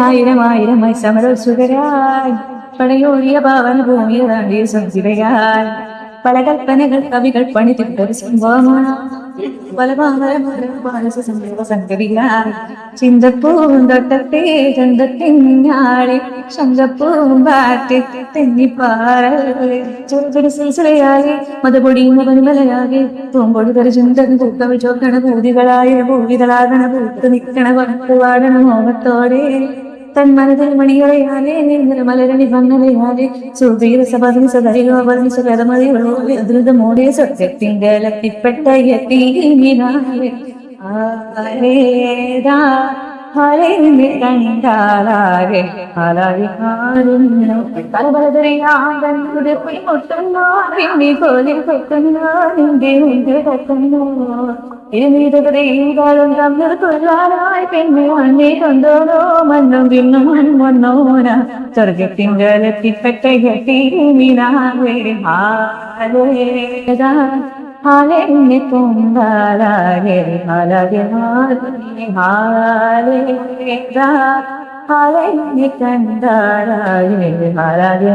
ആയിരം ആയിരമായി സമരോത്സുകരായി പടയോടിയ പാവന ഭൂമിയെ സംസിതയാൽ പല കൽപ്പനകൾ കവികൾ പണിതിട്ടൊരു സംഭവമാണ് പല സംഗതിയാൽ ചിന്തപ്പൂന്തോട്ടത്തെ ചന്തത്തിനാളെ ശങ്കപ്പൂമ്പാറ്റെ തെന്നിപ്പാറേ ചെറുതൊരു സിൽസിലയാകെ മതപൊടിയുന്ന പനിമലയാകെ പൂമ്പൊടി പരിചിന്തൻ പൂക്കവി ചോക്കണ പൂതികളായ പൂവിതളാകണ പൂത്ത് നിൽക്കണ പത്തുവാടണ മോഹത്തോടെ തന്മനതിൽ മണികളെയാലേ മലരണി ഭംഗലയാലേ സുധീര സപതിനിസ ധരിലോ പതിനിസ കരമതികളോ ദ്രുതമോടെ സത്യത്തിൻ്റെ ലത്തിപ്പെട്ട യത്തീനാലേ ആരേതാ ഹരേനെ കണ്ടാലാകെ ഹലാരിഹാരുന്നു പലപലതറിയാതെ പൊട്ടുന്നോ പിന്നെ കോലിൽ കൊത്തുന്നോ നിന്റെ മുൻപ് കൊത്തുന്നോ ഇരുന്നീതകതയും തമ്മിൽ കൊല്ലാനായി പിന്നെ മണ്ണി കൊണ്ടോനോ മണ്ണും പിന്നും മണ്ണോന സ്വർഗത്തിൻ്റെ ലത്തിപ്പെട്ട യത്തീനാലേ ഹാലേതാ ഹാലെന്നെ പൊങ്കാലാകെ ഹാലാകെ ഹാലേതാ ഹാലെന്നെ കണ്ടാലാകെ ഹാലാകെ